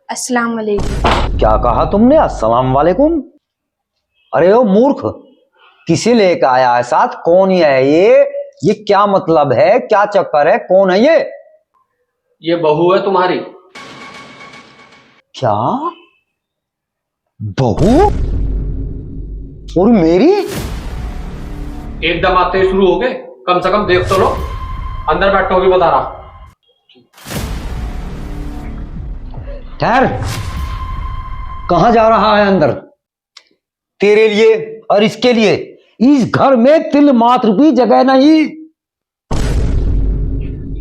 अस्सलाम वालेकुम। क्या कहा तुमने? अस्सलाम वालेकुम? अरे ओ मूर्ख, किसे लेकर आया है साथ? कौन है ये क्या मतलब है? क्या चक्कर है? कौन है ये? ये बहू है तुम्हारी। क्या बहू? और मेरी? एकदम आते ही शुरू हो गए, कम से कम देख तो लो। अंदर बैठो भी बता रहा। ठहर, कहां जा रहा है अंदर? तेरे लिए और इसके लिए इस घर में तिल मात्र भी जगह नहीं।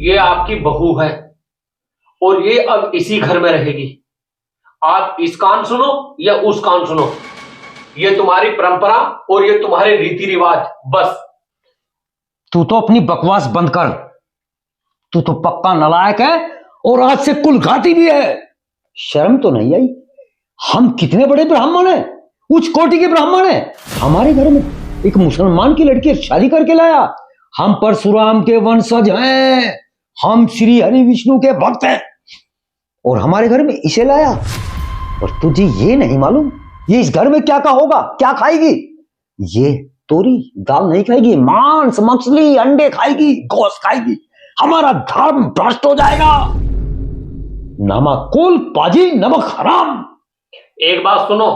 ये आपकी बहू है और ये अब इसी घर में रहेगी। आप इस कान सुनो या उस कान सुनो, ये तुम्हारी परंपरा और ये तुम्हारे रीति रिवाज। बस तू तो अपनी बकवास बंद कर। तू तो पक्का नालायक है और आज से कुलघाती भी है। शर्म तो नहीं आई? हम कितने बड़े ब्राह्मण हैं, उच्च कोटि के ब्राह्मण हैं। हमारे घर में एक मुसलमान की लड़की शादी करके लाया। हम परशुराम के वंशज हैं, हम श्री हरि विष्णु के भक्त हैं और हमारे घर में इसे लाया। और तुझे ये नहीं मालूम ये इस घर में क्या क्या होगा? क्या खाएगी ये? तोरी दाल नहीं खाएगी, मांस मछली अंडे खाएगी, गोश्त खाएगी। हमारा धर्म भ्रष्ट हो जाएगा। नमक कुल पाजी, नमक हराम। एक बात सुनो,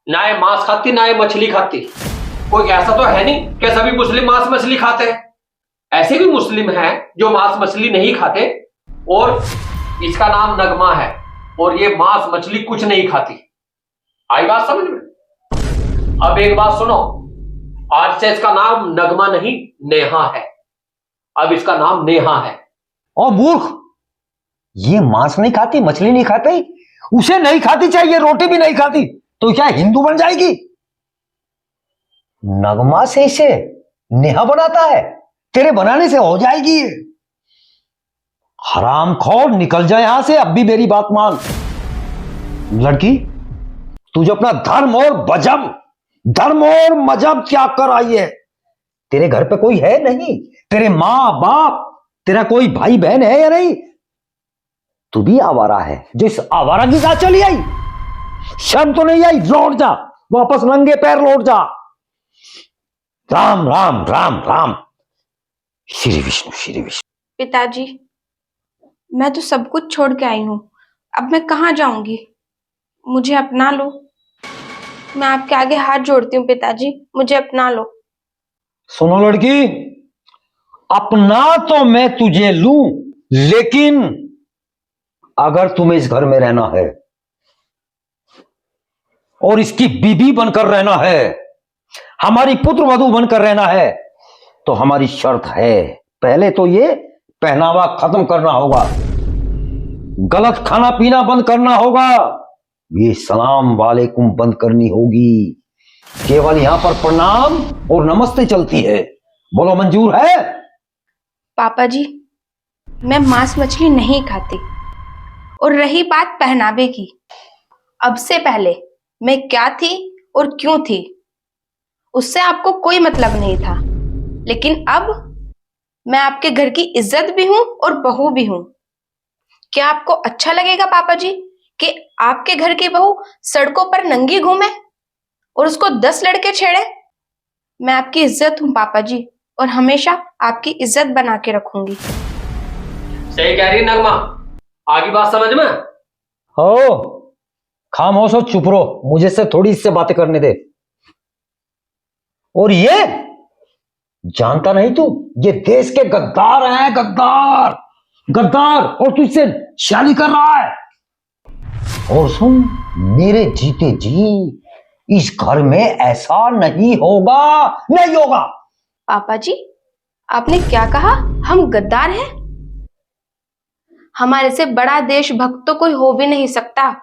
ना ये मांस खाती ना ये मछली खाती। कोई ऐसा तो है नहीं कि सभी मुस्लिम मांस मछली खाते हैं। ऐसे भी मुस्लिम हैं जो मांस मछली नहीं खाते और इसका नाम नगमा है और ये मांस मछली कुछ नहीं खाती। आई बात समझ में? अब एक बात सुनो, आज से इसका नाम नगमा नहीं नेहा है। अब इसका नाम नेहा है। और मूर्ख, ये मांस नहीं खाती, मछली नहीं खाती, उसे नहीं खाती, चाहे ये रोटी भी नहीं खाती, तो क्या हिंदू बन जाएगी? नगमा से इसे नेहा बनाता है, तेरे बनाने से हो जाएगी। हरामखोर, निकल जाए यहां से। अब भी मेरी बात मान। लड़की, तू जो अपना धर्म और मजहब त्याग कर आई है। तेरे घर पे कोई है नहीं? तेरे माँ बाप, तेरा कोई भाई बहन है या नहीं? तू भी आवारा है जो इस आवारा की साथ चली आई। शर्म तो नहीं आई? लौट जा, वापस नंगे पैर लौट जा। राम राम राम राम, श्री विष्णु श्री विष्णु। पिताजी, मैं तो सब कुछ छोड़ के आई हूँ। अब मैं कहाँ जाऊंगी? मुझे अपना लो। मैं आपके आगे हाथ जोड़ती हूँ पिताजी, मुझे अपना लो। सुनो लड़की, अपना तो मैं तुझे लूं, लेकिन अगर तुम्हें इस घर में रहना है और इसकी बीबी बनकर रहना है, हमारी पुत्र वधू बनकर रहना है, तो हमारी शर्त है, पहले तो ये पहनावा खत्म करना होगा, गलत खाना पीना बंद करना होगा, ये सलाम वालेकुम बंद करनी होगी। केवल यहां पर प्रणाम और नमस्ते चलती है। बोलो, मंजूर है? पापा जी, मैं मांस मछली नहीं खाती। और रही बात पहनावे की, अब से पहले मैं क्या थी और क्यों थी, उससे आपको कोई मतलब नहीं था। लेकिन अब मैं आपके घर की इज्जत भी हूं और बहू भी हूं। क्या आपको अच्छा लगेगा पापा जी कि आपके घर की बहू सड़कों पर नंगी घूमे और उसको 10 लड़के छेड़े? मैं आपकी इज्जत हूं पापा जी, और हमेशा आपकी इज्जत बना के रखूंगी। सही कह रही नगमा, आगे बात समझ में? हो, खामोश हो, चुप रहो, मुझे से थोड़ी इससे बातें करने दे। और ये जानता नहीं तू, ये देश के गद्दार हैं, गद्दार गद्दार, और तू इससे शादी कर रहा है। और सुन, मेरे जीते जी इस घर में ऐसा नहीं होगा, नहीं होगा। पापा जी, आपने क्या कहा? हम गद्दार हैं? हमारे से बड़ा देशभक्त तो कोई हो भी नहीं सकता।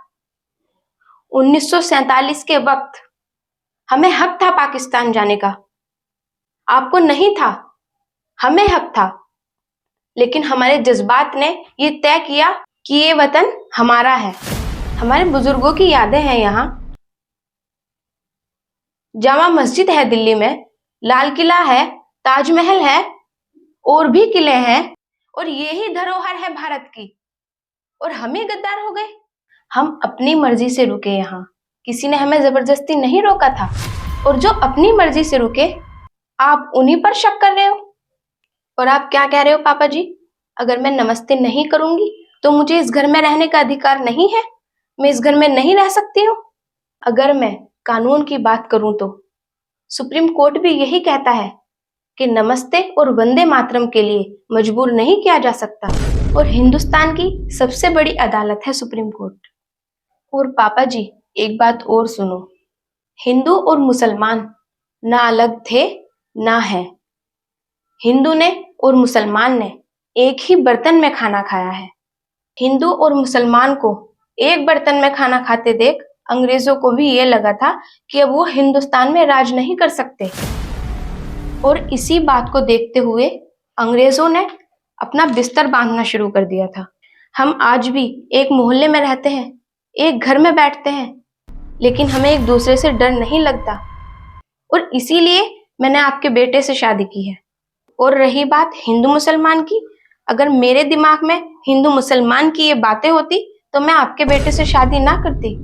1947 के वक्त हमें हक था पाकिस्तान जाने का, आपको नहीं था। हमें हक था, लेकिन हमारे जज्बात ने ये तय किया कि ये वतन हमारा है। हमारे बुजुर्गों की यादें हैं यहाँ। जामा मस्जिद है दिल्ली में, लाल किला है, ताजमहल है, और भी किले हैं, और यही धरोहर है भारत की। और हम ही गद्दार हो गए? हम अपनी मर्जी से रुके यहाँ, किसी ने हमें जबरदस्ती नहीं रोका था। और जो अपनी मर्जी से रुके, आप उन्हीं पर शक कर रहे हो। और आप क्या कह रहे हो पापा जी? अगर मैं नमस्ते नहीं करूंगी तो मुझे इस घर में रहने का अधिकार नहीं है? मैं इस घर में नहीं रह सकती हूँ? अगर मैं कानून की बात करूं तो सुप्रीम कोर्ट भी यही कहता है कि नमस्ते और वंदे मातरम के लिए मजबूर नहीं किया जा सकता। और हिंदुस्तान की सबसे बड़ी अदालत है सुप्रीम कोर्ट। और पापा जी, एक बात और सुनो, हिंदू और मुसलमान ना अलग थे ना है। हिंदू ने और मुसलमान ने एक ही बर्तन में खाना खाया है। हिंदू और मुसलमान को एक बर्तन में खाना खाते देख अंग्रेजों को भी ये लगा था कि अब वो हिंदुस्तान में राज नहीं कर सकते। और इसी बात को देखते हुए अंग्रेजों ने अपना बिस्तर बांधना शुरू कर दिया था। हम आज भी एक मोहल्ले में रहते हैं, एक घर में बैठते हैं, लेकिन हमें एक दूसरे से डर नहीं लगता। और इसीलिए मैंने आपके बेटे से शादी की है। और रही बात हिंदू मुसलमान की, अगर मेरे दिमाग में हिंदू मुसलमान की ये बातें होती तो मैं आपके बेटे से शादी ना करती।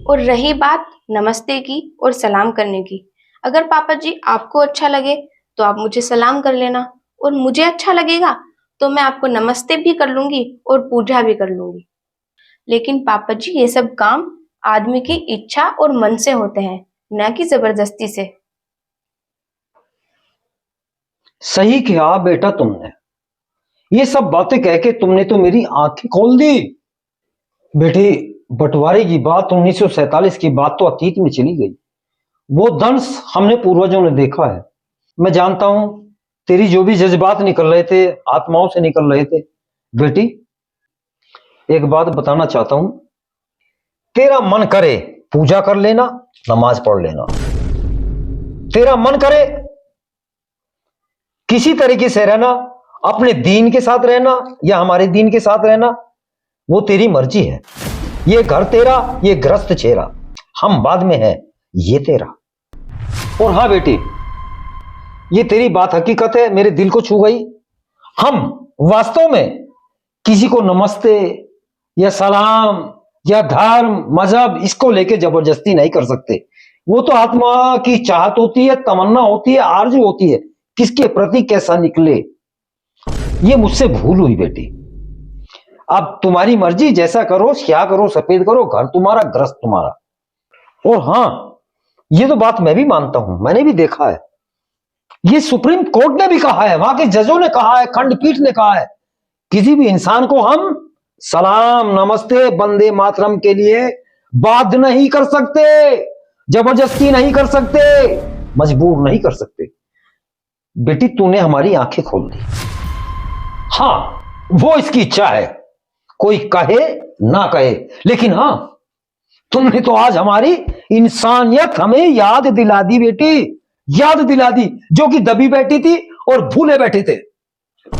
और रही बात नमस्ते की और सलाम करने की, अगर पापा जी आपको अच्छा लगे तो आप मुझे सलाम कर लेना, और मुझे अच्छा लगेगा तो मैं आपको नमस्ते भी कर लूंगी और पूजा भी कर लूंगी। लेकिन पापा जी ये सब काम आदमी की इच्छा और मन से होते हैं, न कि जबरदस्ती से। सही कहा बेटा तुमने। ये सब बातें कह के तुमने तो मेरी आंखें खोल दी। बेटी, बंटवारे की बात 1947 की बात तो अतीत में चली गई। वो दंश हमने पूर्वजों ने देखा है। मैं जानता हूं तेरी जो भी जज्बात निकल रहे थे, आत्माओं से निकल रहे थे। बेटी, एक बात बताना चाहता हूं, तेरा मन करे पूजा कर लेना, नमाज पढ़ लेना। तेरा मन करे किसी तरीके से रहना, अपने दीन के साथ रहना या हमारे दीन के साथ रहना, वो तेरी मर्जी है। ये घर तेरा, ये ग्रस्त चेहरा, हम बाद में है, ये तेरा। और हाँ बेटी, ये तेरी बात हकीकत है, मेरे दिल को छू गई। हम वास्तव में किसी को नमस्ते या सलाम या धर्म मजहब इसको लेके जबरदस्ती नहीं कर सकते। वो तो आत्मा की चाहत होती है, तमन्ना होती है, आरज़ू होती है, किसके प्रति कैसा निकले। ये मुझसे भूल हुई बेटी। अब तुम्हारी मर्जी, जैसा करो, क्या करो, सफेद करो, घर तुम्हारा, ग्रस्त तुम्हारा। और हाँ, ये तो बात मैं भी मानता हूं, मैंने भी देखा है, ये सुप्रीम कोर्ट ने भी कहा है, वहां के जजों ने कहा है, खंडपीठ ने कहा है, किसी भी इंसान को हम सलाम, नमस्ते, वंदे मातरम के लिए बाध्य नहीं कर सकते, जबरदस्ती नहीं कर सकते, मजबूर नहीं कर सकते। बेटी, तूने हमारी आंखें खोल दी। हाँ, वो इसकी इच्छा है, कोई कहे ना कहे, लेकिन हाँ, तुमने तो आज हमारी इंसानियत हमें याद दिला दी बेटी, याद दिला दी, जो कि दबी बैठी थी और भूले बैठे थे।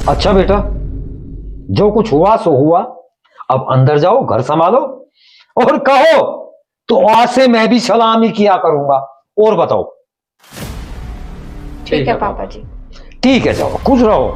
अच्छा बेटा, जो कुछ हुआ सो हुआ, अब अंदर जाओ, घर संभालो, और कहो तो आज से मैं भी सलाम ही किया करूंगा। और बताओ? ठीक है पापा जी। ठीक है, जाओ, खुश रहो।